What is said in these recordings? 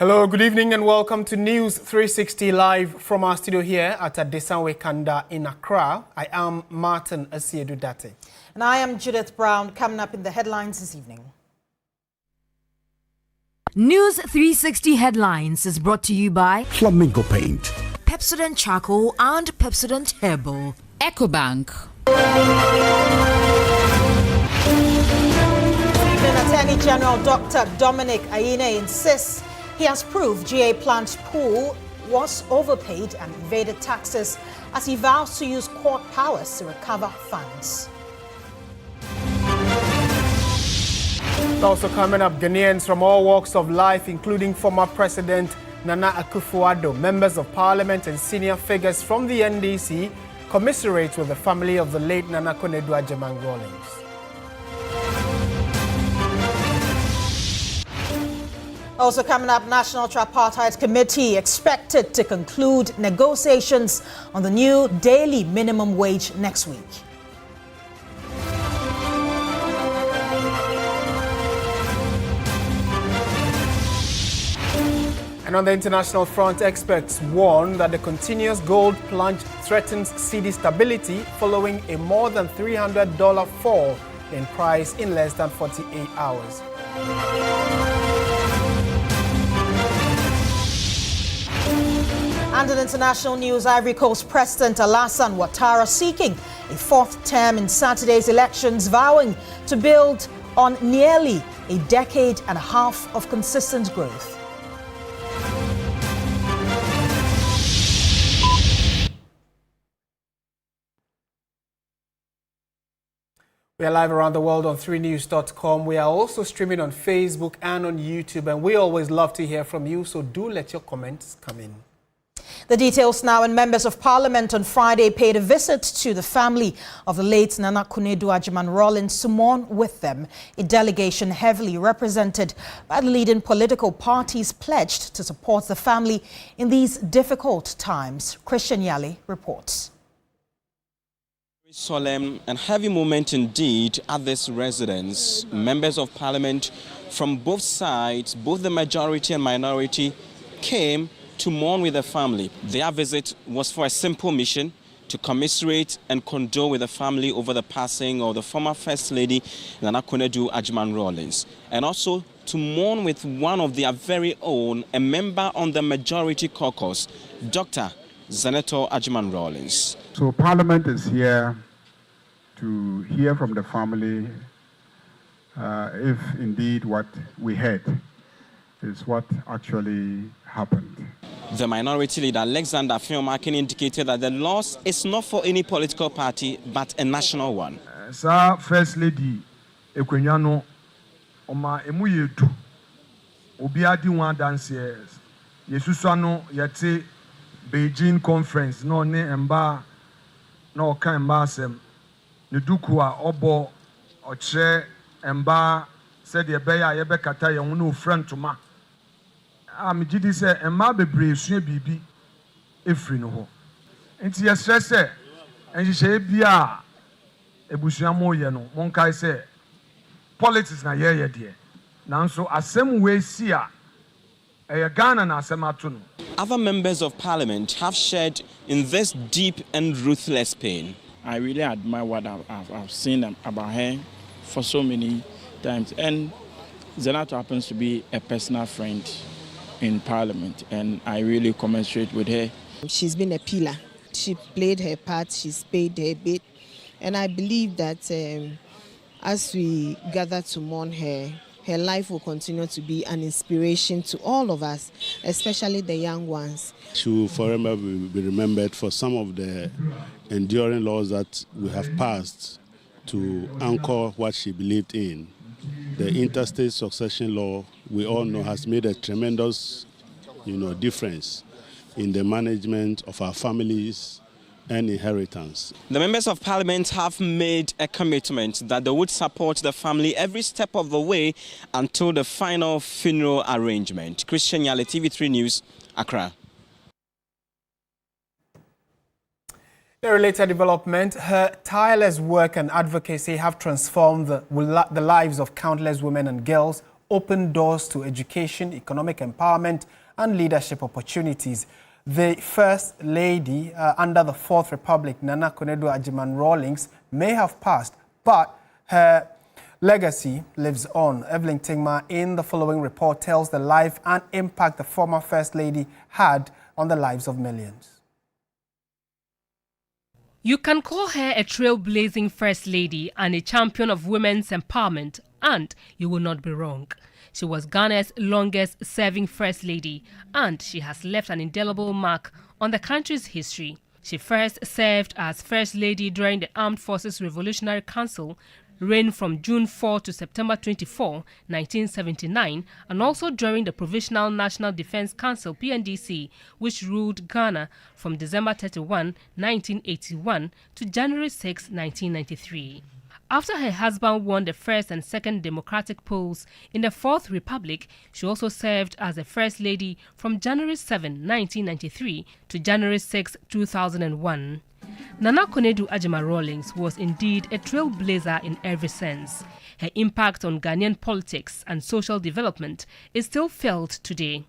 Hello, good evening and welcome to News 360 live from our studio here at Adesanwe Kanda in Accra. I am Martin Asiedu-Date. And I am Judith Brown. Coming up in the headlines this evening. News 360 headlines is brought to you by Flamingo Paint, Pepsodent Charcoal and Pepsodent Herbal, EcoBank. Attorney General Dr. Dominic Ayine insists he has proved GA Plant's pool was overpaid and evaded taxes as he vows to use court powers to recover funds. Also coming up, Ghanaians from all walks of life, including former President Nana Akufo-Addo, members of parliament and senior figures from the NDC, commiserate with the family of the late Nana Konadu Rawlings. Also coming up, National Tripartite Committee expected to conclude negotiations on the new daily minimum wage next week. And on the international front, experts warn that the continuous gold plunge threatens cedi stability following a more than $300 fall in price in less than 48 hours. And in international news, Ivory Coast President Alassane Ouattara seeking a fourth term in Saturday's elections, vowing to build on nearly a decade and a half of consistent growth. We are live around the world on 3news.com. We are also streaming on Facebook and on YouTube, and we always love to hear from you, so do let your comments come in. The details now. And members of Parliament on Friday paid a visit to the family of the late Nana Konadu Rawlings to mourn with them. A delegation heavily represented by the leading political parties pledged to support the family in these difficult times. Christian Yali reports. Solemn and heavy moment indeed at this residence. Members of Parliament from both sides, both the majority and minority, came to mourn with the family. Their visit was for a simple mission: to commiserate and condole with the family over the passing of the former First Lady Nana Konadu Rawlings, and also to mourn with one of their very own, a member on the majority caucus, Dr. Senator Rawlings. So Parliament is here to hear from the family if indeed what we heard is what actually happened. The minority leader, Alexander Fiomakin, indicated that the loss is not for any political party, but a national one. Sir, First Lady, Ekwenyano, Oma Emuyedu, Obiadi one dancers, Yesusano, Yate, Beijing conference, no ne emba, no ka emba sem, Nudukua, Obo, Oche, emba, said the Beya, Yebe Kataya, no friend to ma. Amijidi say emma bebre sua bibi efri no ho enti ye stress say enhihye bia ebusua mo ye no monkai say politics na ye de nanso asem we si a Ghana na asem ato no. Other members of Parliament have shared in this deep and ruthless pain. I really admire what I've seen about her for so many times, and Zenato happens to be a personal friend in Parliament, and I really commiserate with her. She's been a pillar. She played her part, she's paid her bit, and I believe that as we gather to mourn her, her life will continue to be an inspiration to all of us, especially the young ones. She will forever be remembered for some of the enduring laws that we have passed to anchor what she believed in. The interstate succession law, we all know, has made a tremendous, difference in the management of our families, and inheritance. The members of parliament have made a commitment that they would support the family every step of the way until the final funeral arrangement. Christian Yale, TV3 News, Accra. In a related development, her tireless work and advocacy have transformed the lives of countless women and girls, opened doors to education, economic empowerment, and leadership opportunities. The First Lady under the Fourth Republic, Nana Konadu Agyeman-Rawlings, may have passed, but her legacy lives on. Evelyn Tingma in the following report tells the life and impact the former First Lady had on the lives of millions. You can call her a trailblazing First Lady and a champion of women's empowerment, and you will not be wrong. She was Ghana's longest-serving First Lady, and she has left an indelible mark on the country's history. She first served as First Lady during the Armed Forces Revolutionary Council, reigned from June 4 to September 24, 1979, and also during the Provisional National Defense Council (PNDC), which ruled Ghana from December 31, 1981 to January 6, 1993. After her husband won the first and second democratic polls in the Fourth Republic, she also served as the First Lady from January 7, 1993 to January 6, 2001. Nana Konadu Agyeman-Rawlings was indeed a trailblazer in every sense. Her impact on Ghanaian politics and social development is still felt today.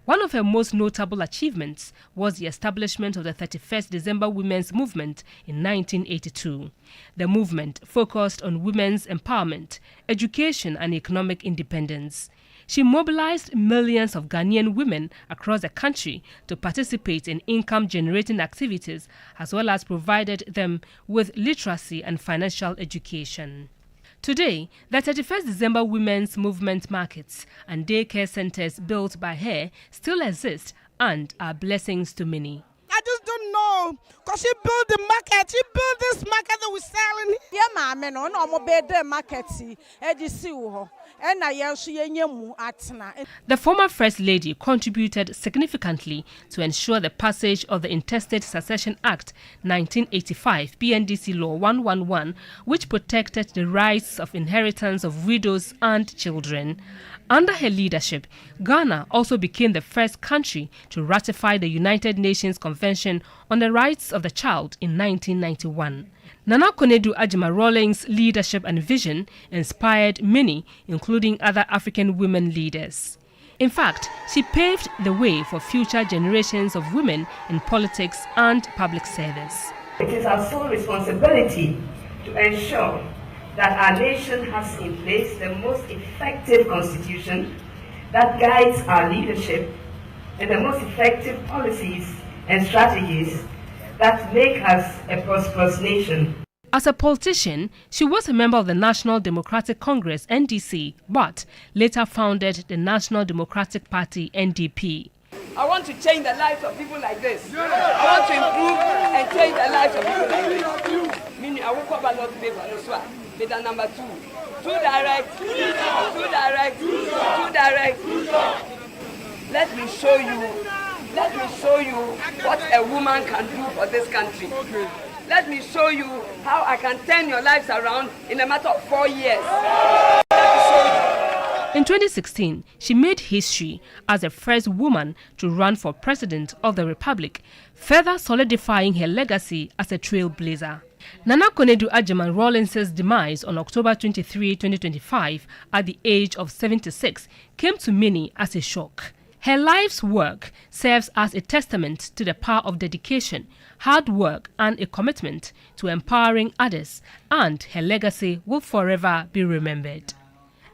One of her most notable achievements was the establishment of the 31st December Women's Movement in 1982. The movement focused on women's empowerment, education, and economic independence. She mobilized millions of Ghanaian women across the country to participate in income-generating activities, as well as provided them with literacy and financial education. Today, the 31st December Women's Movement markets and daycare centers built by her still exist and are blessings to many. I just don't know, because she built the market. She built this market that we're selling. Yeah, man, no better market. The former First Lady contributed significantly to ensure the passage of the Intestate Succession Act 1985 PNDC Law 111, which protected the rights of inheritance of widows and children. Under her leadership, Ghana also became the first country to ratify the United Nations Convention on the Rights of the Child in 1991. Nana Konadu Agyeman-Rawlings' leadership and vision inspired many, including other African women leaders. In fact, she paved the way for future generations of women in politics and public service. It is our sole responsibility to ensure that our nation has in place the most effective constitution that guides our leadership and the most effective policies and strategies that make us a prosperous nation. As a politician, she was a member of the National Democratic Congress (NDC), but later founded the National Democratic Party (NDP). I want to change the lives of people like this. I want to improve and change the lives of people like this. Meaning, I will cover not paper, no swag. But number two, too direct. Let me show you what a woman can do for this country. Let me show you how I can turn your lives around in a matter of 4 years. In 2016, she made history as the first woman to run for president of the Republic, further solidifying her legacy as a trailblazer. Nana Konadu Agyeman-Rawlings' demise on October 23, 2025, at the age of 76, came to many as a shock. Her life's work serves as a testament to the power of dedication, hard work, and a commitment to empowering others, and her legacy will forever be remembered.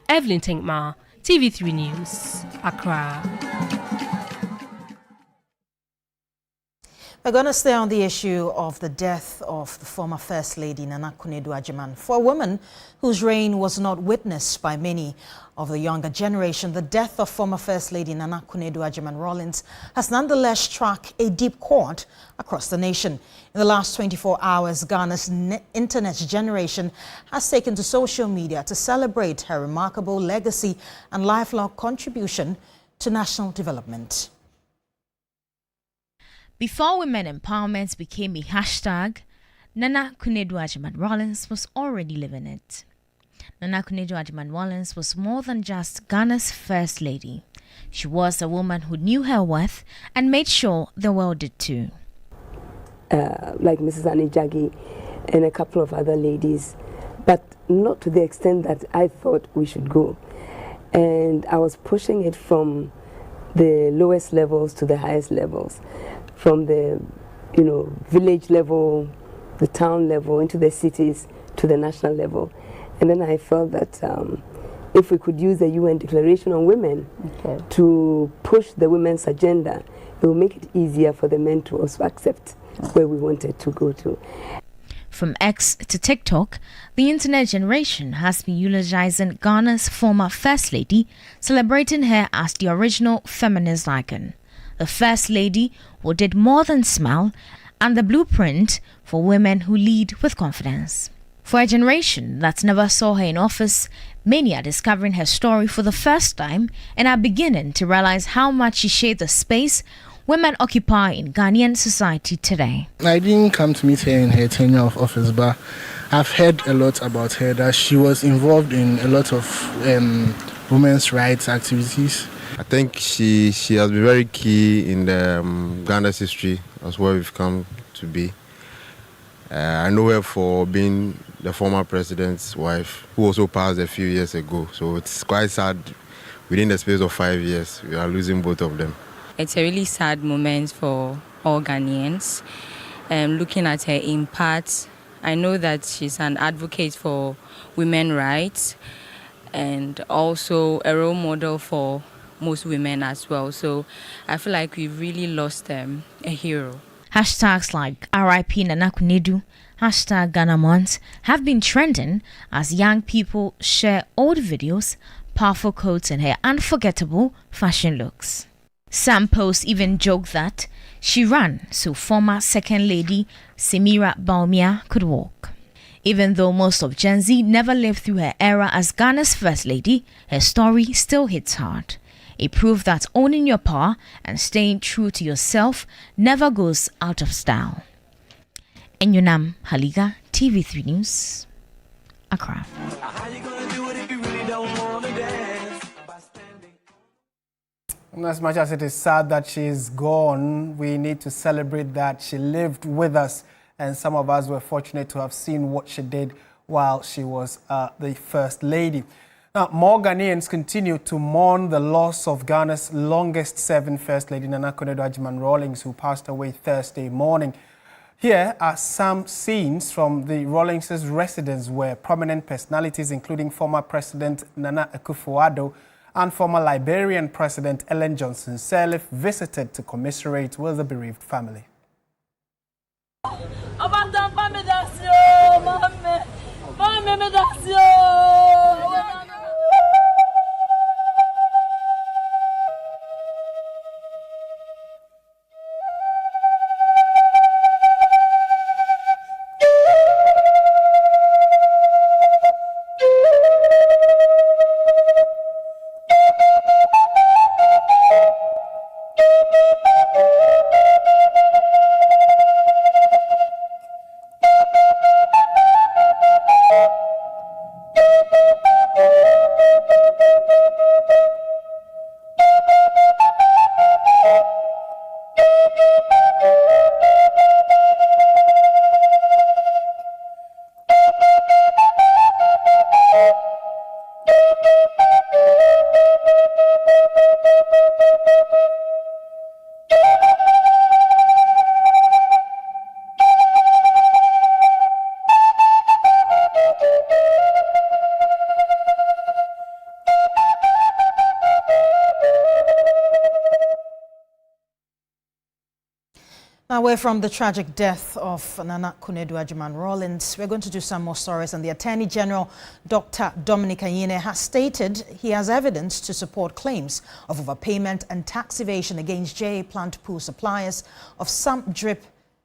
Evelyn Tingma, TV3 News, Accra. We're going to stay on the issue of the death of the former First Lady Nana Konadu Agyeman. For a woman whose reign was not witnessed by many of the younger generation, the death of former First Lady Nana Konadu Agyeman-Rawlings has nonetheless struck a deep chord across the nation. In the last 24 hours, Ghana's internet generation has taken to social media to celebrate her remarkable legacy and lifelong contribution to national development. Before women empowerment became a hashtag, Nana Konadu Agyeman-Rawlings was already living it. Nana Konadu Agyeman-Rawlings was more than just Ghana's first lady. She was a woman who knew her worth and made sure the world did too. Like Mrs. Annie Jaggi and a couple of other ladies, but not to the extent that I thought we should go. And I was pushing it from the lowest levels to the highest levels, from the village level, the town level, into the cities, to the national level. And then I felt that if we could use the UN Declaration on Women to push the women's agenda, it will make it easier for the men to also accept where we wanted to go to. From X to TikTok, the internet generation has been eulogizing Ghana's former First Lady, celebrating her as the original feminist icon. The First Lady who did more than smile, and the blueprint for women who lead with confidence. For a generation that never saw her in office, many are discovering her story for the first time and are beginning to realize how much she shaped the space women occupy in Ghanaian society today. I didn't come to meet her in her tenure of office, but I've heard a lot about her, that she was involved in a lot of women's rights activities. I think she has been very key in the Ghana's history as where we've come to be. I know her for being the former president's wife, who also passed a few years ago. So it's quite sad. Within the space of 5 years, we are losing both of them. It's a really sad moment for all Ghanaians. Looking at her impact, I know that she's an advocate for women's rights and also a role model for most women as well. So I feel like we've really lost a hero. Hashtags like RIP Nana Konadu, hashtag Ghana Month have been trending as young people share old videos, powerful quotes and her unforgettable fashion looks. Some posts even joke that she ran so former Second Lady Semira Bawumia could walk. Even though most of Gen Z never lived through her era as Ghana's First Lady, her story still hits hard. A proof that owning your power and staying true to yourself never goes out of style. Enyonam Haliga, TV3 News, Accra. And as much as it is sad that she is gone, we need to celebrate that she lived with us, and some of us were fortunate to have seen what she did while she was the First Lady. Now, more Ghanaians continue to mourn the loss of Ghana's longest-serving First Lady, Nana Konadu Agyeman-Rawlings, who passed away Thursday morning. Here are some scenes from the Rawlings' residence where prominent personalities, including former President Nana Akufo-Addo and former Liberian President Ellen Johnson Sirleaf, visited to commiserate with the bereaved family. Away from the tragic death of Nana Konadu Agyeman-Rawlings, we're going to do some more stories. And the Attorney General, Dr. Dominic Anyine, has stated he has evidence to support claims of overpayment and tax evasion against JA Plant Pool suppliers of some drip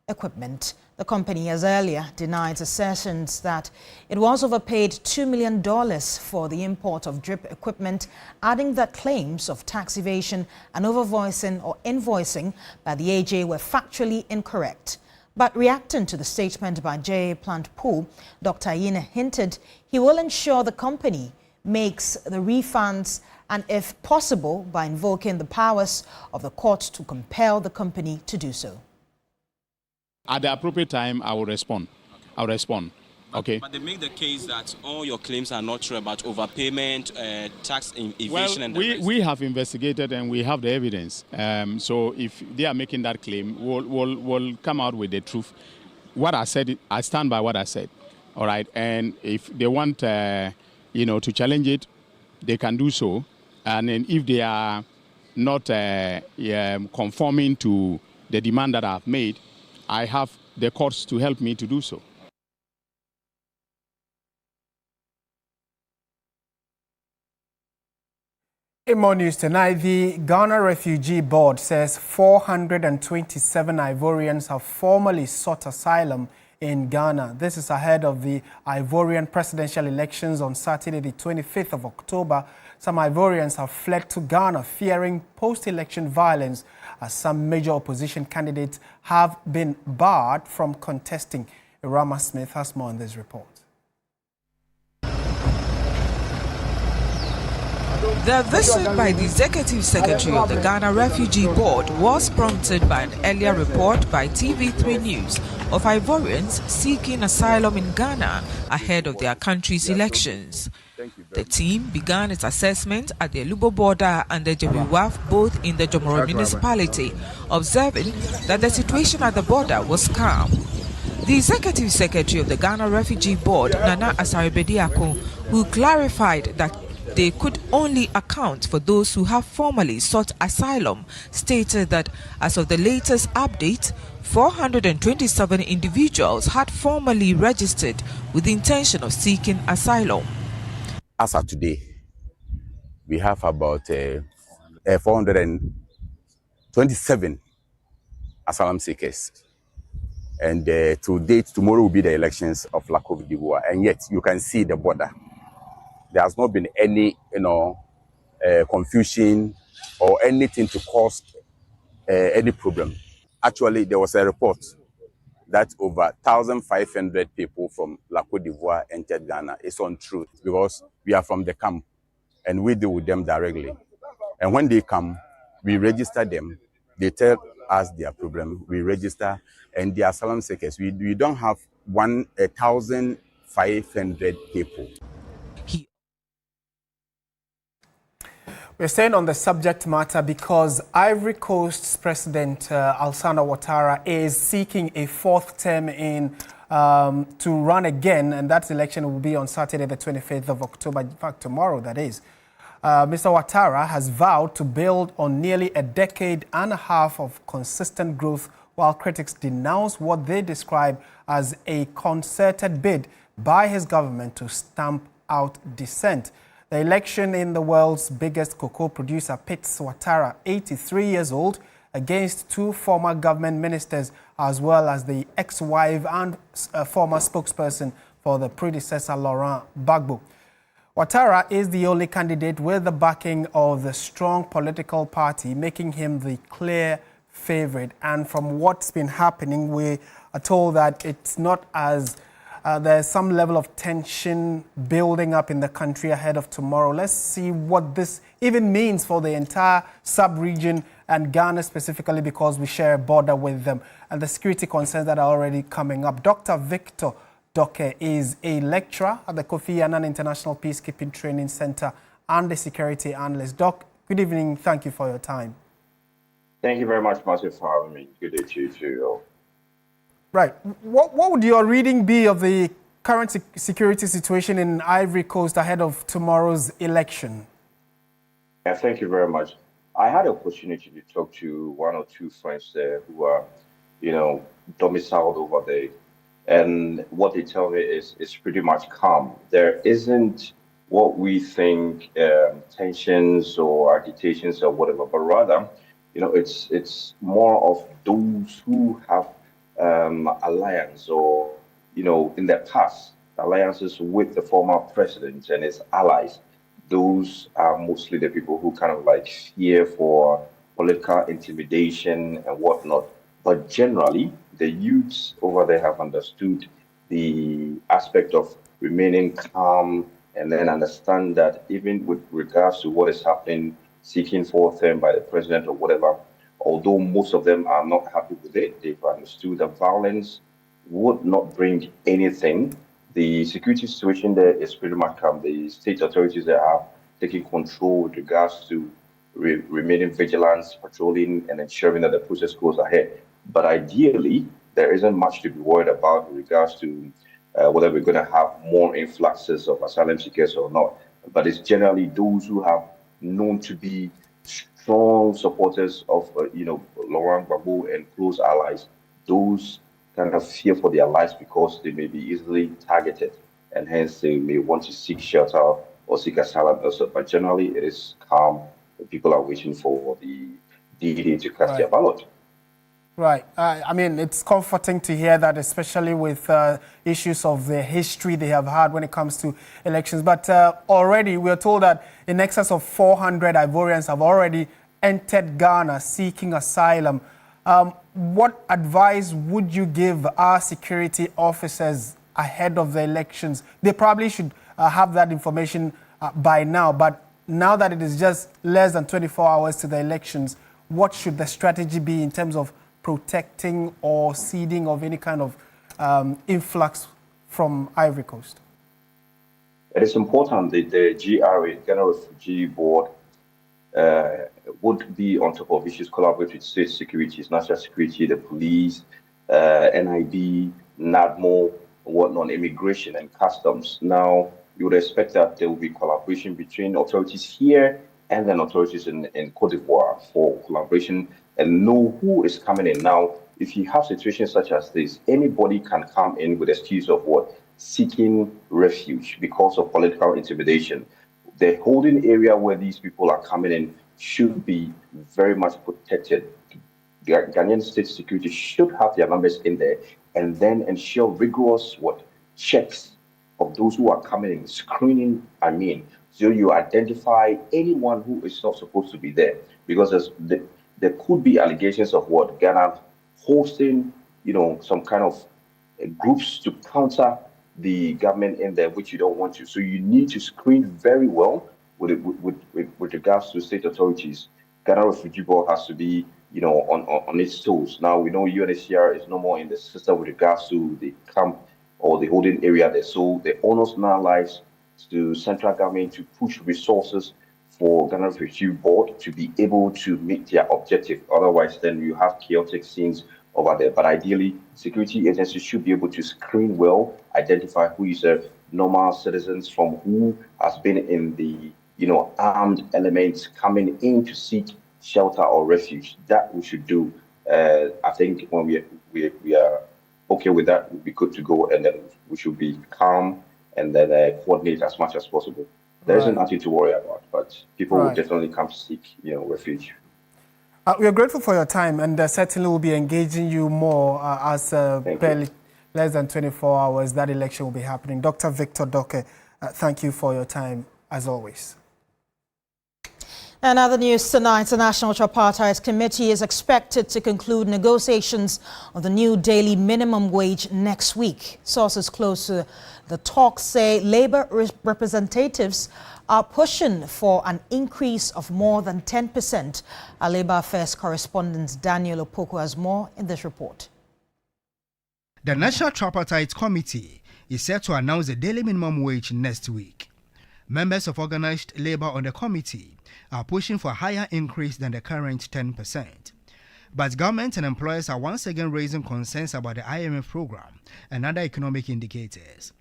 equipment. The company has earlier denied assertions that it was overpaid $2 million for the import of drip equipment, adding that claims of tax evasion and overvoicing or invoicing by the AJ were factually incorrect. But reacting to the statement by JA Plant Pool, Dr. Yine hinted he will ensure the company makes the refunds and, if possible, by invoking the powers of the court to compel the company to do so. At the appropriate time, I will respond. I'll respond. Okay. But they make the case that all your claims are not true about overpayment, tax evasion, and the rest. We have investigated and we have the evidence. So if they are making that claim, we'll come out with the truth. What I said, I stand by what I said. All right. And if they want, to challenge it, they can do so. And then if they are not conforming to the demand that I've made, I have the courts to help me to do so. In more news tonight, the Ghana Refugee Board says 427 Ivorians have formally sought asylum in Ghana. This is ahead of the Ivorian presidential elections on Saturday, the 25th of October. Some Ivorians have fled to Ghana fearing post-election violence, as some major opposition candidates have been barred from contesting. Irama Smith has more on this report. The visit by the Executive Secretary of the Ghana Refugee Board was prompted by an earlier report by TV3 News of Ivorians seeking asylum in Ghana ahead of their country's elections. The team began its assessment at the Alubo border and the Jebiwaf, both in the Jomoro municipality, observing that the situation at the border was calm. The Executive Secretary of the Ghana Refugee Board, Nana Asare-Bediako, who clarified that they could only account for those who have formally sought asylum, stated that as of the latest update, 427 individuals had formally registered with the intention of seeking asylum. As of today, we have about 427 asylum seekers. And to date, tomorrow will be the elections of La Cote d'Ivoire. And yet, you can see the border. There has not been any, confusion or anything to cause any problem. Actually, there was a report that over 1,500 people from La Cote d'Ivoire entered Ghana. It's untrue because we are from the camp and we deal with them directly. And when they come, we register them. They tell us their problem. We register, and the asylum seekers, we don't have 1,500 people. We're staying on the subject matter because Ivory Coast's President Alassane Ouattara is seeking a fourth term to run again, and that election will be on Saturday, the 25th of October. In fact, tomorrow, that is. Mr. Ouattara has vowed to build on nearly a decade and a half of consistent growth, while critics denounce what they describe as a concerted bid by his government to stamp out dissent. The election in the world's biggest cocoa producer pits Ouattara, 83 years old, against two former government ministers, as well as the ex-wife and former spokesperson for the predecessor, Laurent Gbagbo. Ouattara is the only candidate with the backing of the strong political party, making him the clear favorite. And from what's been happening, we are told that it's not as there's some level of tension building up in the country ahead of tomorrow. Let's see what this even means for the entire sub-region and Ghana specifically, because we share a border with them, and the security concerns that are already coming up. Dr. Victor Doke is a lecturer at the Kofi Annan International Peacekeeping Training Center and a security analyst. Doc, good evening. Thank you for your time. Thank you very much, Martin, for having me. Good day to you too. Right. What would your reading be of the current security situation in Ivory Coast ahead of tomorrow's election? Yeah, thank you very much. I had an opportunity to talk to one or two friends there who are, domiciled over there. And what they tell me is it's pretty much calm. There isn't what we think tensions or agitations or whatever, but rather, it's more of those who have alliance or, in the past, alliances with the former president and his allies. Those are mostly the people who kind of like fear for political intimidation and whatnot. But generally, the youths over there have understood the aspect of remaining calm and then understand that even with regards to what is happening, seeking for them by the president or whatever, although most of them are not happy with it, they've understood that violence would not bring anything. The security situation there is pretty much calm. The state authorities there are taking control with regards to remaining vigilant, patrolling, and ensuring that the process goes ahead. But ideally, there isn't much to be worried about with regards to whether we're going to have more influxes of asylum seekers or not. But it's generally those who have known to be strong supporters of, Laurent Gbagbo and close allies. Those kind of fear for their lives because they may be easily targeted, and hence they may want to seek shelter or seek asylum also. But generally, it is calm. People are waiting for the DD to cast their ballot. Right. I mean, it's comforting to hear that, especially with issues of the history they have had when it comes to elections. But already we are told that in excess of 400 Ivorians have already entered Ghana seeking asylum. What advice would you give our security officers ahead of the elections? They probably should have that information by now, but now that it is just less than 24 hours to the elections, what should the strategy be in terms of protecting or seeding of any kind of influx from Ivory Coast? It is important that the GRA, Ghana Refugee Board, would be on top of issues, collaborate with state securities, national security, the police, NIB, NADMO, whatnot, immigration and customs. Now, you would expect that there will be collaboration between authorities here and then authorities in Cote d'Ivoire for collaboration and know who is coming in. Now, if you have situations such as this, anybody can come in with excuse of what? Seeking refuge because of political intimidation. The holding area where these people are coming in should be very much protected. Ghanaian state security should have their numbers in there and then ensure rigorous checks of those who are coming in, screening, so you identify anyone who is not supposed to be there, because there could be allegations of Ghana hosting, some kind of groups to counter the government in there, which you don't want to. So you need to screen very well with regards to state authorities. Ghana Refugee Board has to be, on its toes. Now we know UNHCR is no more in the system with regards to the camp or the holding area there. So the onus now lies to central government to push resources for Ghana Refugee Board to be able to meet their objective. Otherwise, then you have chaotic scenes over there. But ideally, security agencies should be able to screen well, identify who is a normal citizens from who has been in the armed elements coming in to seek shelter or refuge. That we should do. I think when we are okay with that, we'll be good to go, and then we should be calm and then coordinate as much as possible. There isn't nothing to worry about, but people will definitely come to seek, refuge. We are grateful for your time, and certainly will be engaging you more as barely less than 24 hours that election will be happening. Dr. Victor Doke, thank you for your time, as always. And other news tonight, the National Tripartite Committee is expected to conclude negotiations on the new daily minimum wage next week. Sources close to the talks say Labour representatives are pushing for an increase of more than 10%. Our Labour Affairs correspondent Daniel Opoko has more in this report. The National Tripartite Committee is set to announce the daily minimum wage next week. Members of organized labor on the committee are pushing for a higher increase than the current 10%. But government and employers are once again raising concerns about the IMF program and other economic indicators.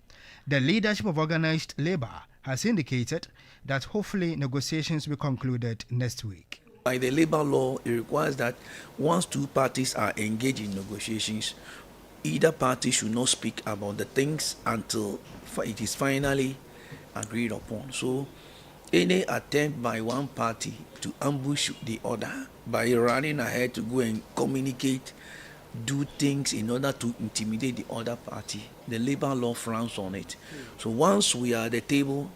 The leadership of organized labor has indicated that hopefully negotiations will be concluded next week. By the labor law, it requires that once two parties are engaged in negotiations, either party should not speak about the things until it is finally agreed upon. So any attempt by one party to ambush the other by running ahead to go and communicate do things in order to intimidate the other party. The labor law frowns on it. So once we are at the table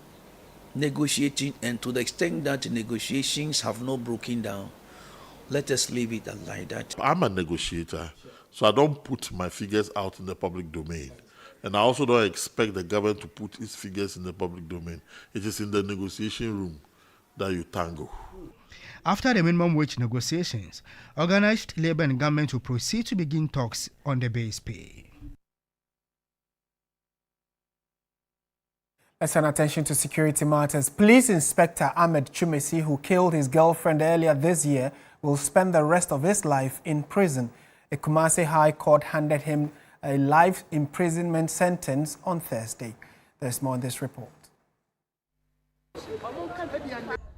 negotiating, and to the extent that the negotiations have not broken down, let us leave it like that. I'm a negotiator, so I don't put my figures out in the public domain. And I also don't expect the government to put its figures in the public domain. It is in the negotiation room that you tango. After the minimum wage negotiations, organized labor and government will proceed to begin talks on the base pay. Let's turn attention to security matters. Police Inspector Ahmed Chumesi, who killed his girlfriend earlier this year, will spend the rest of his life in prison. A Kumasi High Court handed him a life imprisonment sentence on Thursday. There's more in this report.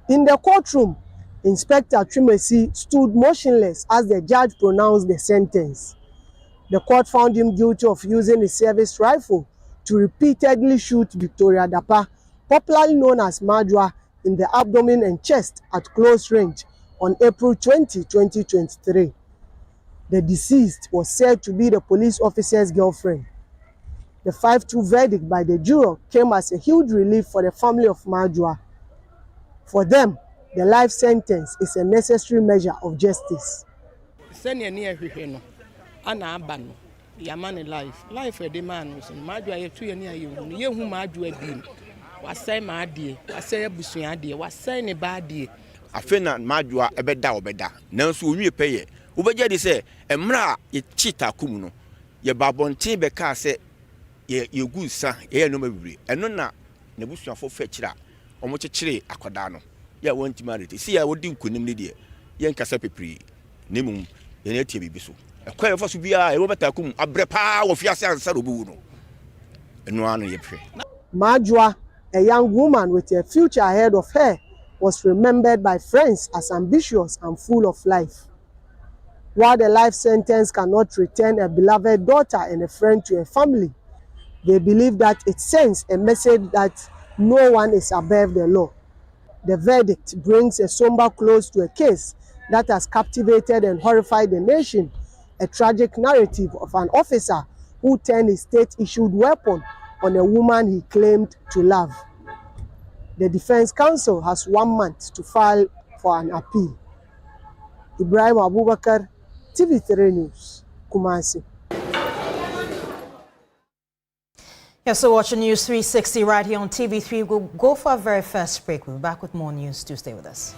In the courtroom, Inspector Chumesi stood motionless as the judge pronounced the sentence. The court found him guilty of using a service rifle to repeatedly shoot Victoria Dapa, popularly known as Majwa, in the abdomen and chest at close range on April 20, 2023. The deceased was said to be the police officer's girlfriend. The 5-2 verdict by the juror came as a huge relief for the family of Majwa. For them, the life sentence is a necessary measure of justice. Yamani life a demand. Majwa ye 2 years ye hu Majwa bi. Wasai ma die, wasai abusua die, wasai ne ba die. Afena Majwa ebeda obeda. Nanso onwie peye. Ubeje de se emra ye chita kum no. Ye babontin be ka se ye gusa ye no mabiri. Eno na nebusuafo fa kira. Omo kekere akoda no. Ya wonti marity. Si ya wodi nkonim ne de. Ye nkasa pepri. Nemum ye na tie bibi so. Majwa, a young woman with a future ahead of her, was remembered by friends as ambitious and full of life. While the life sentence cannot return a beloved daughter and a friend to a family, they believe that it sends a message that no one is above the law. The verdict brings a somber close to a case that has captivated and horrified the nation. A tragic narrative of an officer who turned his state-issued weapon on a woman he claimed to love. The Defense Counsel has 1 month to file for an appeal. Ibrahim Abubakar, TV3 News, Kumasi. You're still watching News 360 right here on TV3. We'll go for our very first break. We'll be back with more news. Do stay with us.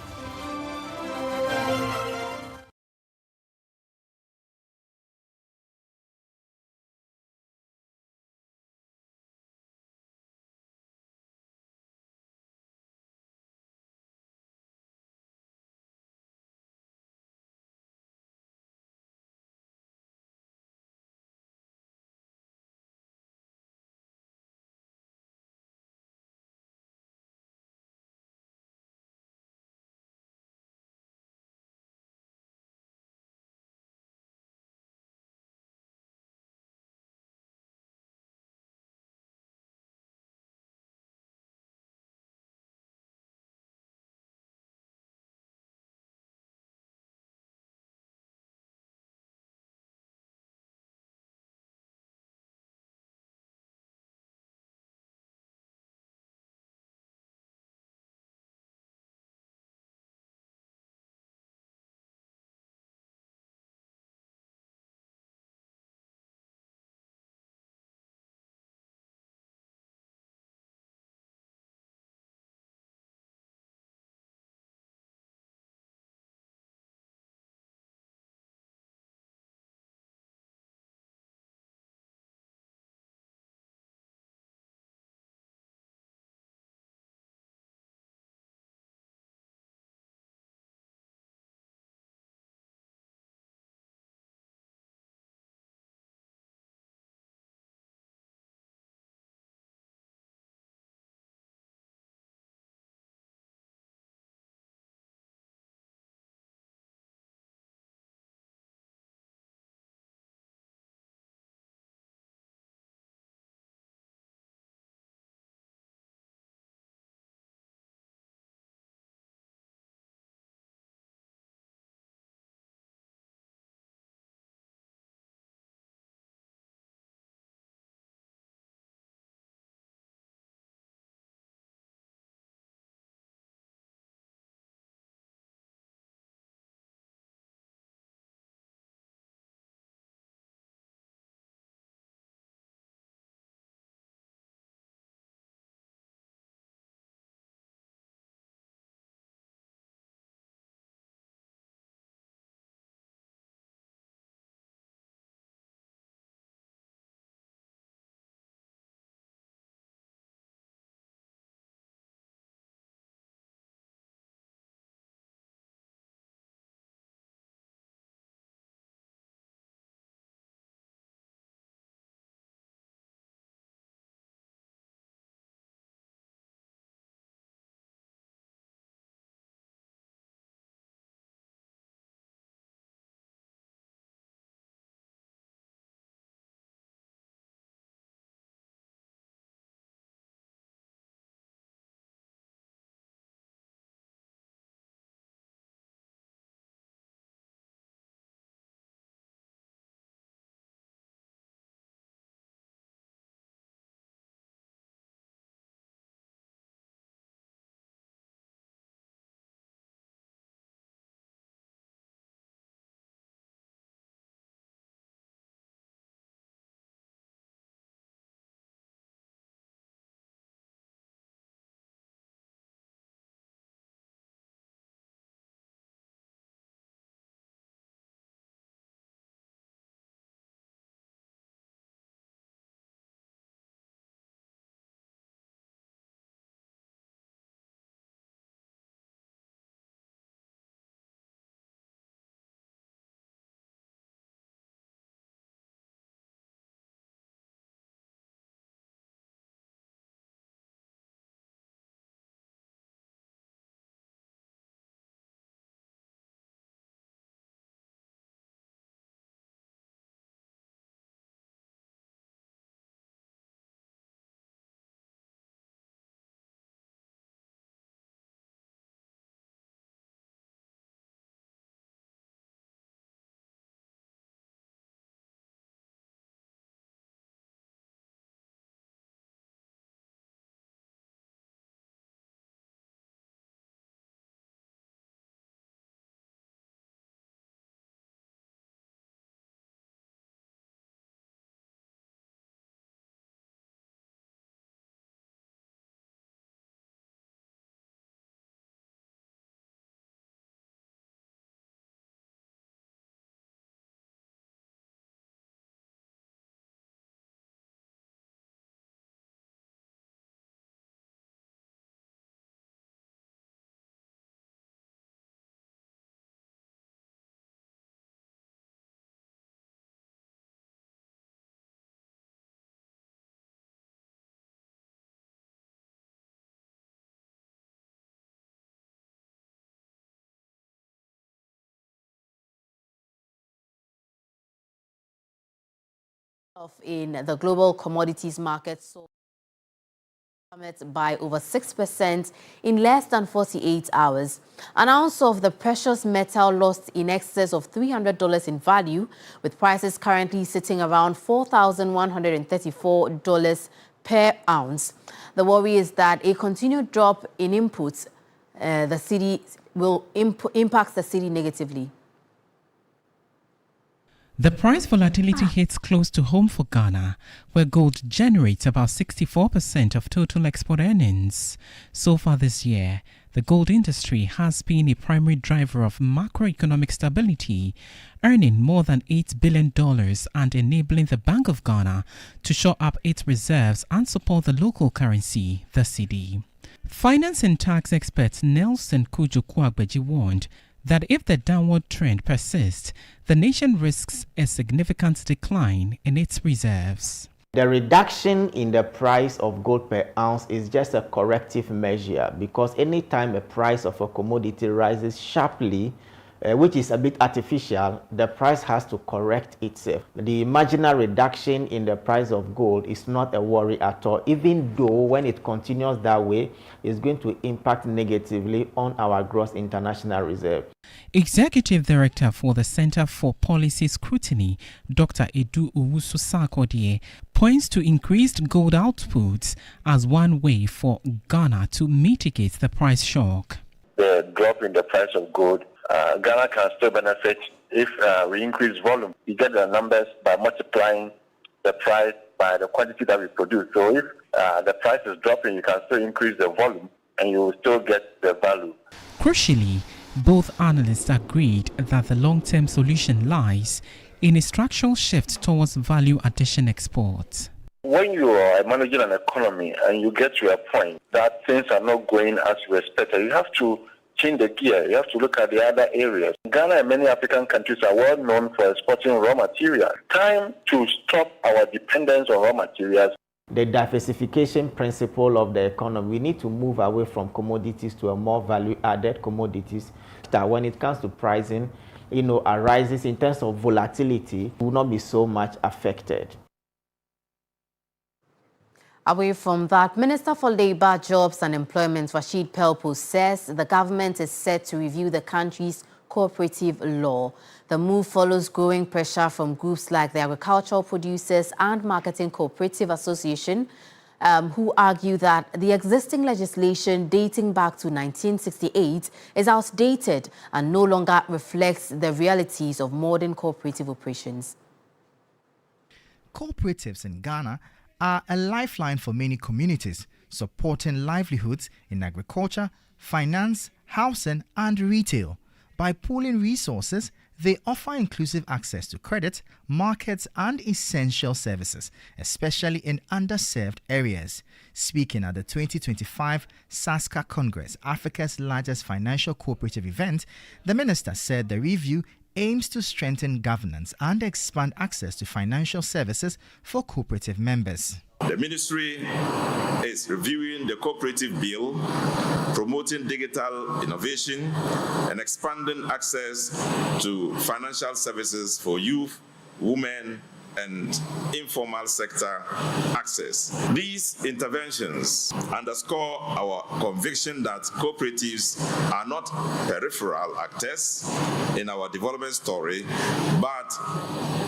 In the global commodities market, so by over 6% in less than 48 hours. An ounce of the precious metal lost in excess of $300 in value, with prices currently sitting around $4,134 per ounce. The worry is that a continued drop in inputs the city will impact the city negatively. The price volatility hits close to home for Ghana, where gold generates about 64% of total export earnings. So far this year, the gold industry has been a primary driver of macroeconomic stability, earning more than $8 billion and enabling the Bank of Ghana to shore up its reserves and support the local currency, the cedi. Finance and tax expert Nelson Kujoku-Agbeji warned that if the downward trend persists, the nation risks a significant decline in its reserves. The reduction in the price of gold per ounce is just a corrective measure, because anytime a price of a commodity rises sharply, which is a bit artificial, the price has to correct itself. The marginal reduction in the price of gold is not a worry at all, even though when it continues that way, it's going to impact negatively on our gross international reserve. Executive Director for the Center for Policy Scrutiny, Dr. Edu Owusu-Sarkodie, points to increased gold outputs as one way for Ghana to mitigate the price shock. The drop in the price of gold, Ghana can still benefit if we increase volume. You get the numbers by multiplying the price by the quantity that we produce. So if the price is dropping, you can still increase the volume and you will still get the value. Crucially, both analysts agreed that the long-term solution lies in a structural shift towards value addition exports. When you are managing an economy and you get to a point that things are not going as you expected, you have to change the gear. You have to look at the other areas. Ghana and many African countries are well known for exporting raw materials. Time to stop our dependence on raw materials. The diversification principle of the economy, we need to move away from commodities to a more value-added commodities. That when it comes to pricing, arises in terms of volatility, will not be so much affected. Away from that, Minister for Labour, Jobs and Employment, Rashid Pelpo, says the government is set to review the country's cooperative law. The move follows growing pressure from groups like the Agricultural Producers and Marketing Cooperative Association, who argue that the existing legislation dating back to 1968 is outdated and no longer reflects the realities of modern cooperative operations. Cooperatives in Ghana are a lifeline for many communities, supporting livelihoods in agriculture, finance, housing, and retail. By pooling resources, they offer inclusive access to credit, markets, and essential services, especially in underserved areas. Speaking at the 2025 SASCA Congress, Africa's largest financial cooperative event, the minister said the review aims to strengthen governance and expand access to financial services for cooperative members. The ministry is reviewing the cooperative bill, promoting digital innovation, and expanding access to financial services for youth, women, and informal sector access. These interventions underscore our conviction that cooperatives are not peripheral actors in our development story, but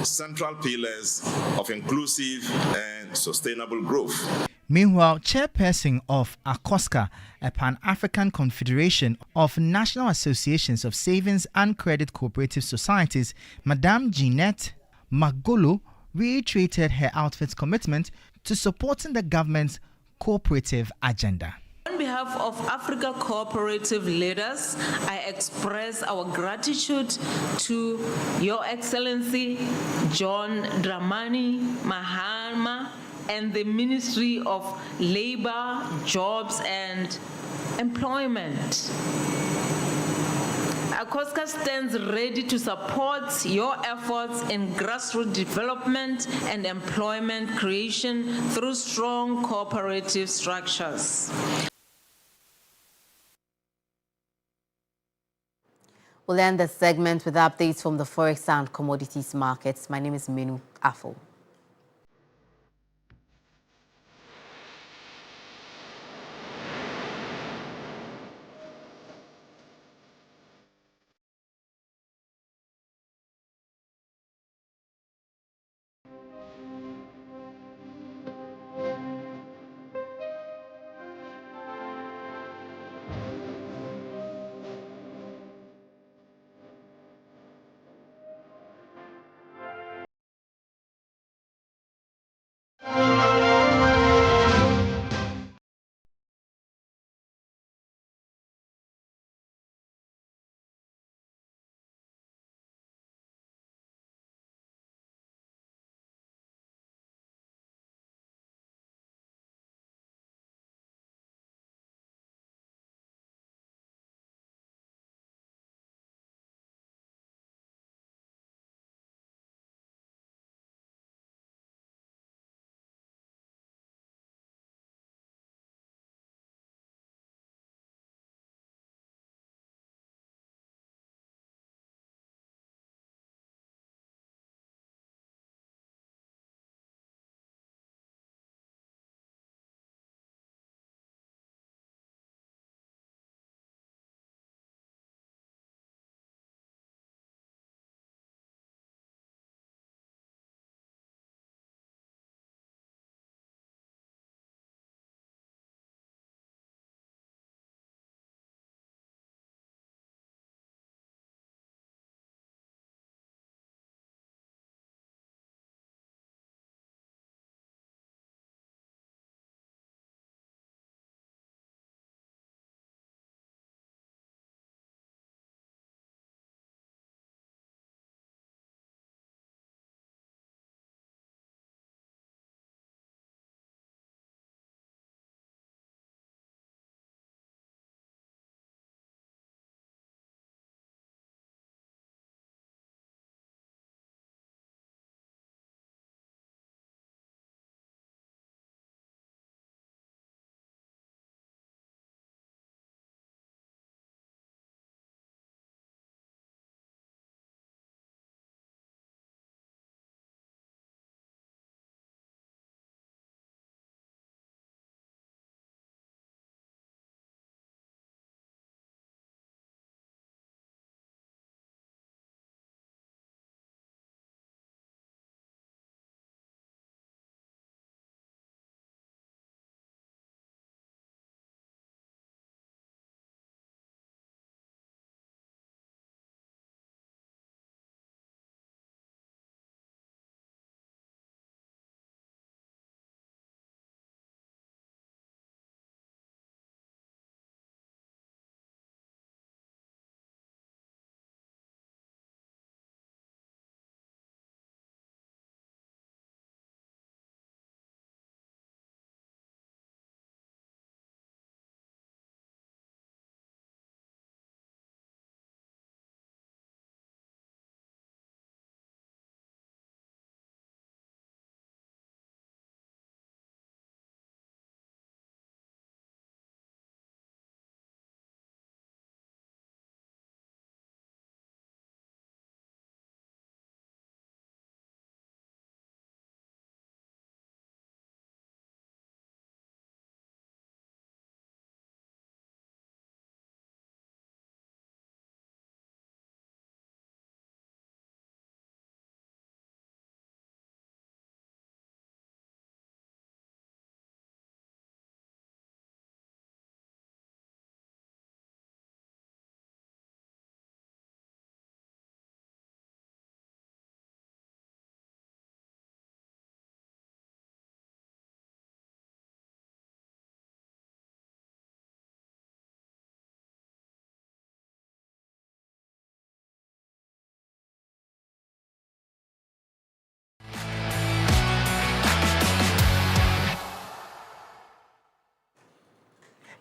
central pillars of inclusive and sustainable growth. Meanwhile, chairperson of ACOSCA, a Pan-African Confederation of National Associations of Savings and Credit Cooperative Societies, Madame Jeanette Magolo, reiterated her outfit's commitment to supporting the government's cooperative agenda. On behalf of Africa cooperative leaders, I express our gratitude to Your Excellency John Dramani Mahama and the Ministry of Labor, Jobs and Employment. ACOSCA stands ready to support your efforts in grassroots development and employment creation through strong cooperative structures. We'll end the segment with updates from the forex and commodities markets. My name is Minu Afo.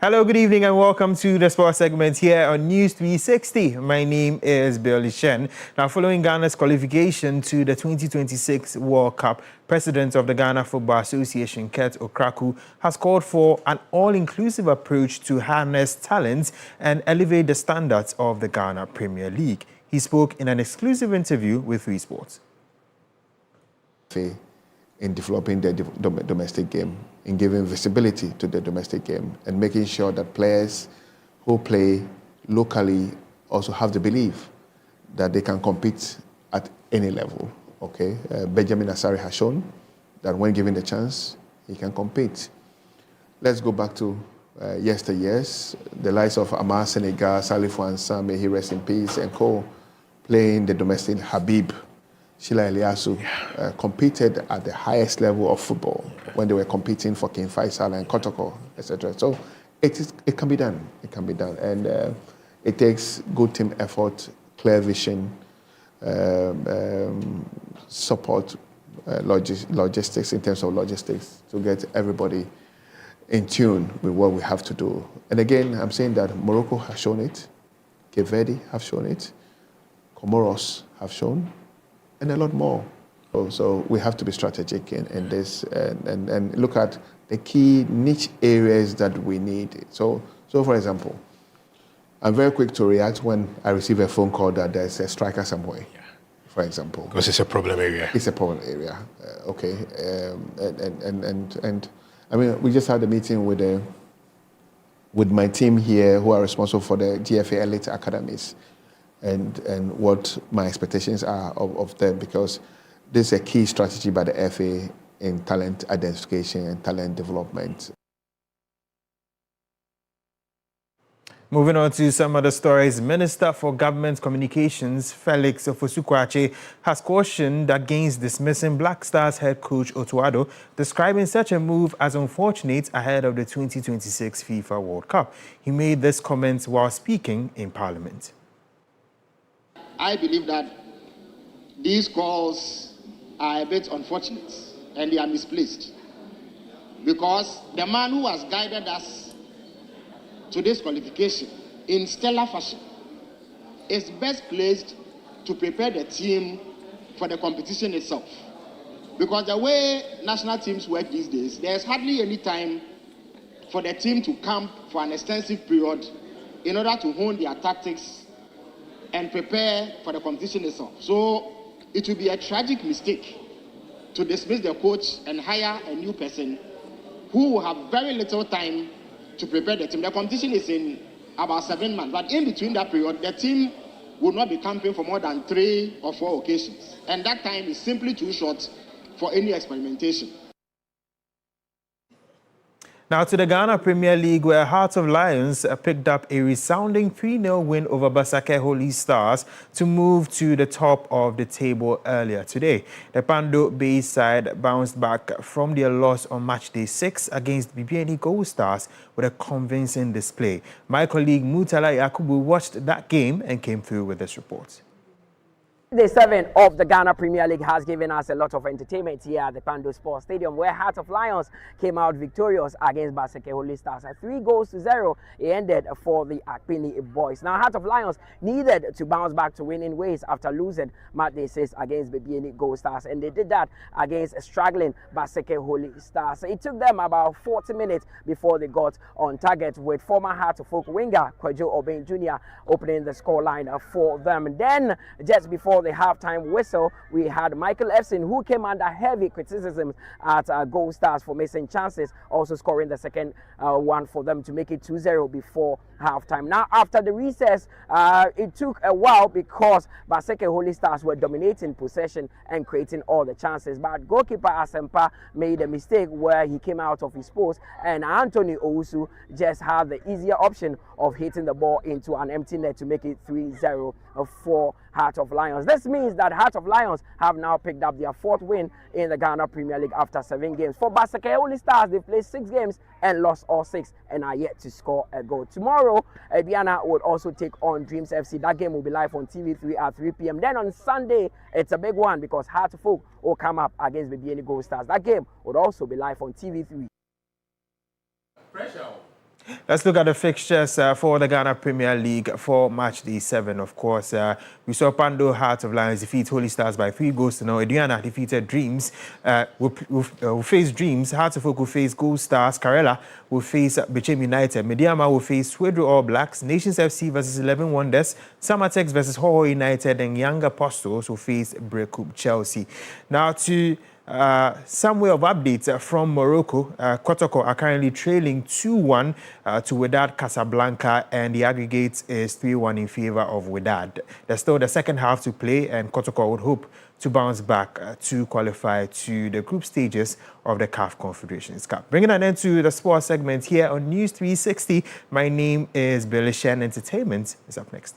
Hello, good evening, and welcome to the sports segment here on News 360. My name is Billy Shen. Now, following Ghana's qualification to the 2026 World Cup, President of the Ghana Football Association, Kurt Okraku, has called for an all-inclusive approach to harness talents and elevate the standards of the Ghana Premier League. He spoke in an exclusive interview with 3 Sports. In developing the domestic game, in giving visibility to the domestic game, and making sure that players who play locally also have the belief that they can compete at any level. Okay, Benjamin Asare has shown that when given the chance, he can compete. Let's go back to yesteryears, the likes of Amar Senegal, Salif Wansa, may he rest in peace, and co, playing the domestic. Habib Sheila Eliasu competed at the highest level of football when they were competing for King Faisal and Kotoko, etc. So it can be done. It can be done, and it takes good team effort, clear vision, support, logistics in terms of logistics to get everybody in tune with what we have to do. And again, I'm saying that Morocco has shown it, Cape Verde have shown it, Comoros have shown, and a lot more. So we have to be strategic in this and look at the key niche areas that we need. So for example, I'm very quick to react when I receive a phone call that there's a striker somewhere, for example. Because it's a problem area. It's a problem area, okay. And I mean, we just had a meeting with my team here who are responsible for the GFA Elite Academies, and what my expectations are of them, because this is a key strategy by the FA in talent identification and talent development. Moving on to some other stories, Minister for Government Communications, Felix Ofosu-Kwakye, has cautioned against dismissing Black Stars head coach Otuado, describing such a move as unfortunate ahead of the 2026 FIFA World Cup. He made this comment while speaking in Parliament. I believe that these calls are a bit unfortunate and they are misplaced, because the man who has guided us to this qualification in stellar fashion is best placed to prepare the team for the competition itself. Because the way national teams work these days, there's hardly any time for the team to camp for an extensive period in order to hone their tactics and prepare for the competition itself. So it will be a tragic mistake to dismiss the coach and hire a new person who will have very little time to prepare the team. The competition is in about 7 months, but in between that period, the team will not be camping for more than 3 or 4 occasions. And that time is simply too short for any experimentation. Now to the Ghana Premier League, where Hearts of Lions picked up a resounding 3-0 win over Basake Holy Stars to move to the top of the table earlier today. The Pando Bay side bounced back from their loss on match day 6 against BBNE Gold Stars with a convincing display. My colleague Mutala Yakubu watched that game and came through with this report. Day 7 of the Ghana Premier League has given us a lot of entertainment here at the Pando Sports Stadium, where Heart of Lions came out victorious against Basake Holy Stars. At 3-0, it ended for the Akpini boys. Now, Heart of Lions needed to bounce back to winning ways after losing match day 6 against BBNE Gold Stars, and they did that against struggling Basake Holy Stars. It took them about 40 minutes before they got on target, with former Heart of Folk winger Kwejo Obeng Jr. opening the scoreline for them. And then, just before the halftime whistle, we had Michael Efson, who came under heavy criticism at Gold Stars for missing chances, also scoring the second one for them to make it 2-0 before halftime. Now, after the recess, it took a while because Basake Holy Stars were dominating possession and creating all the chances, but goalkeeper Asempa made a mistake where he came out of his post, and Anthony Owusu just had the easier option of hitting the ball into an empty net to make it 3-0 for Heart of Lions. This means that Heart of Lions have now picked up their 4th win in the Ghana Premier League after 7 games. For Basake Holy Stars, they played 6 games and lost all 6 and are yet to score a goal. Tomorrow, Aduana would also take on Dreams FC. That game will be live on TV3 at 3 p.m. Then on Sunday, it's a big one because Heart of Folk will come up against BBNE Gold Stars. That game would also be live on TV3. Let's look at the fixtures for the Ghana Premier League for match day 7. Of course, we saw Pando Heart of Lions defeat Holy Stars by 3-0. Ediana defeated Dreams. Will face Dreams. Hearts of Oak will face Gold Stars. Karela will face Bechem United. Mediama will face Swedru All Blacks. Nations FC versus 11 Wonders. Samatex versus Hoho United. And Young Apostles will face Brecup Chelsea. Now to some way of updates from Morocco. Kotoko are currently trailing 2-1 to Wydad Casablanca, and the aggregate is 3-1 in favor of Wydad. There's still the second half to play, and Kotoko would hope to bounce back to qualify to the group stages of the CAF Confederations Cup. Bringing an end to the sports segment here on News 360. My name is Billy Shen. Entertainment is up next.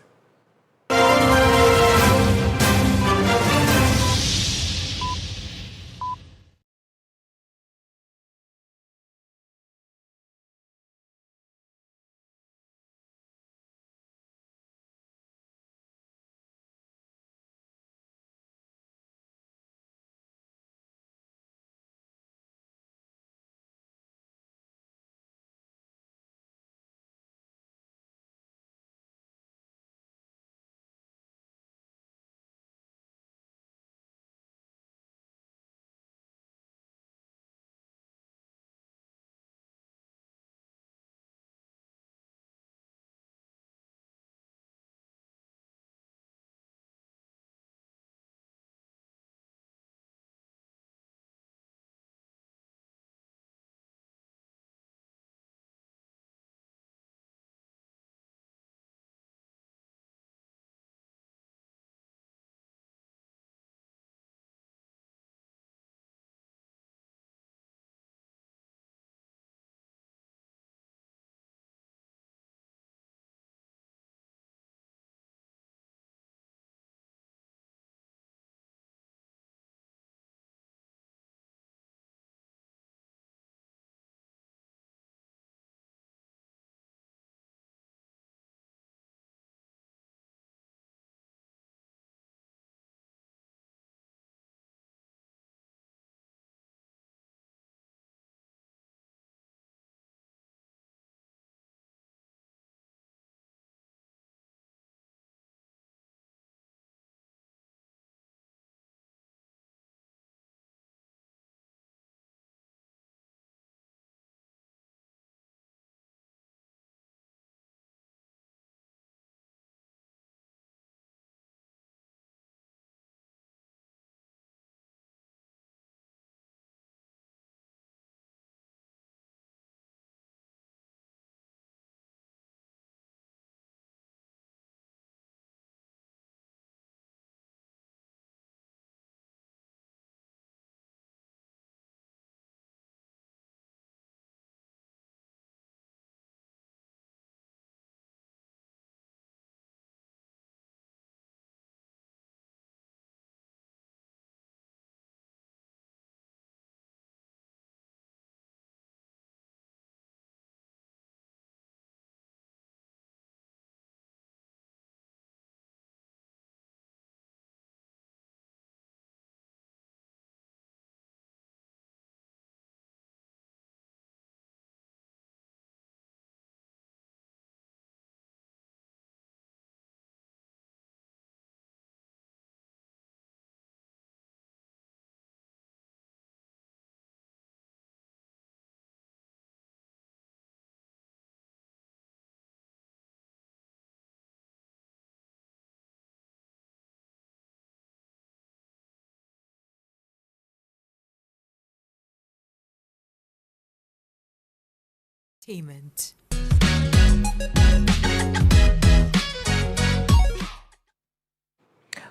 Entertainment.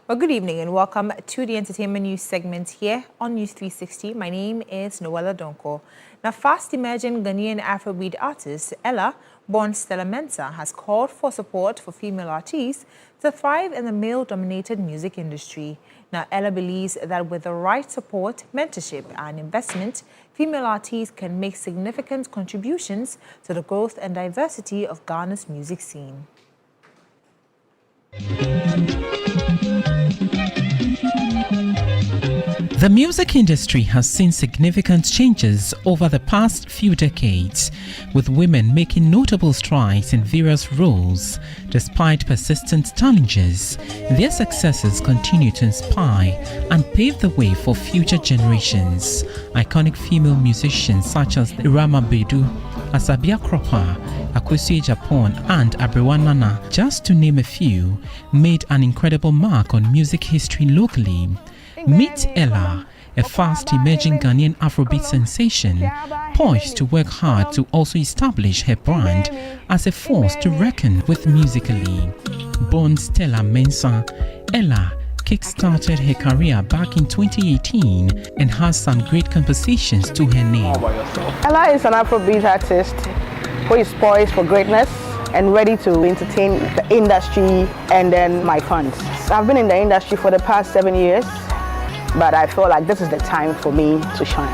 Well, good evening and welcome to the entertainment news segment here on News 360. My name is Noella Donko. Now, fast emerging Ghanaian Afrobeat artist Ella, born Stella Mensah, has called for support for female artists to thrive in the male-dominated music industry. Now, Ella believes that with the right support, mentorship, and investment, female artists can make significant contributions to the growth and diversity of Ghana's music scene. The music industry has seen significant changes over the past few decades, with women making notable strides in various roles. Despite persistent challenges, their successes continue to inspire and pave the way for future generations. Iconic female musicians such as Irama Bedu, Asabia Kropa, Akwesue Japan and Abrewa Nana, just to name a few, made an incredible mark on music history locally. Meet Ella, a fast-emerging Ghanaian Afrobeat sensation, poised to work hard to also establish her brand as a force to reckon with musically. Born Stella Mensah, Ella kick-started her career back in 2018 and has some great compositions to her name. Ella is an Afrobeat artist who is poised for greatness and ready to entertain the industry and then my fans. I've been in the industry for the past 7 years, but I feel like this is the time for me to shine.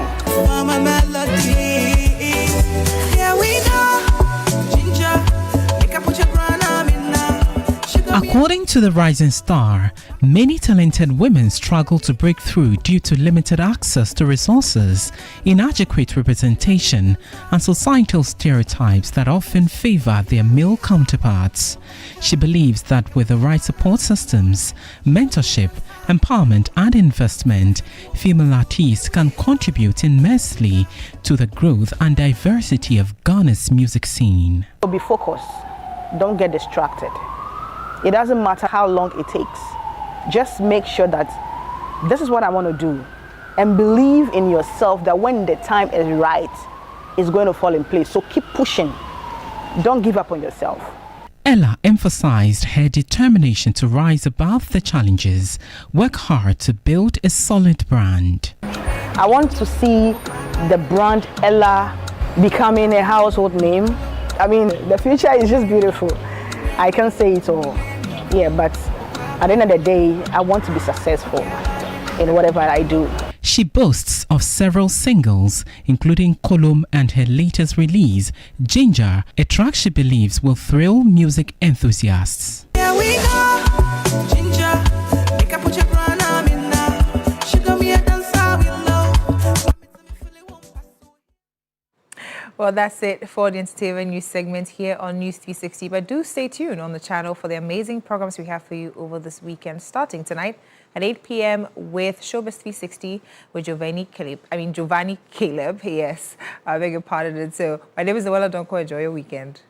According to the Rising Star, many talented women struggle to break through due to limited access to resources, inadequate representation, and societal stereotypes that often favor their male counterparts. She believes that with the right support systems, mentorship, empowerment, and investment, female artists can contribute immensely to the growth and diversity of Ghana's music scene. Be focused. Don't get distracted. It doesn't matter how long it takes. Just make sure that this is what I want to do, and believe in yourself that when the time is right, it's going to fall in place. So keep pushing. Don't give up on yourself. Ella emphasized her determination to rise above the challenges, work hard to build a solid brand. I want to see the brand Ella becoming a household name. I mean, the future is just beautiful. I can't say it all. Yeah, but at the end of the day, I want to be successful in whatever I do. She boasts of several singles, including Kolom and her latest release, Ginger, a track she believes will thrill music enthusiasts. Yeah, we know. Ginger, make up put your crown on me now. She got me a dancer with love. Well, that's it for the entertainment news segment here on News 360. But do stay tuned on the channel for the amazing programs we have for you over this weekend, starting tonight at 8 p.m. with Showbiz 360 with Giovanni Caleb. Yes, I beg your pardon. So my name is Noella Donko. Enjoy your weekend.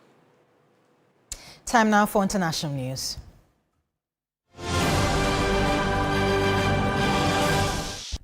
Time now for international news.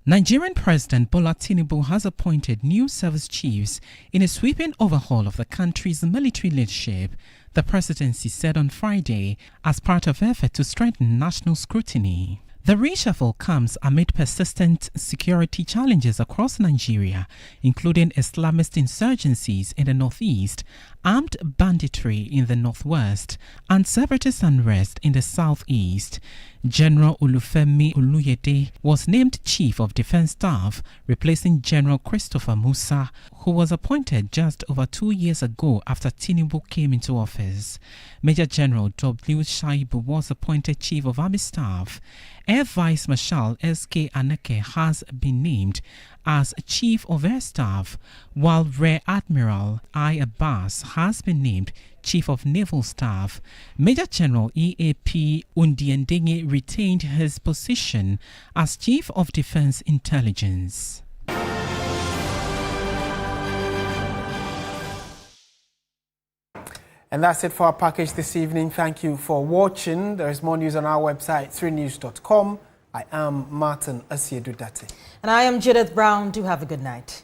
Nigerian President Bola Tinubu has appointed new service chiefs in a sweeping overhaul of the country's military leadership, the presidency said on Friday, as part of effort to strengthen national scrutiny. The reshuffle comes amid persistent security challenges across Nigeria, including Islamist insurgencies in the northeast, armed banditry in the northwest, and separatist unrest in the southeast. General Olufemi Oluyede was named Chief of Defense Staff, replacing General Christopher Musa, who was appointed just over 2 years ago after Tinubu came into office. Major General W. Shaibu was appointed Chief of Army Staff. Air Vice Marshal S.K. Aneke has been named as Chief of Air Staff, while Rear Admiral I. Abbas has been named Chief of Naval Staff. Major General E.A.P. Undiendenge retained his position as Chief of Defense Intelligence. And that's it for our package this evening. Thank you for watching. There is more news on our website, 3news.com. I am Martin Asiedudate. And I am Judith Brown. Do have a good night.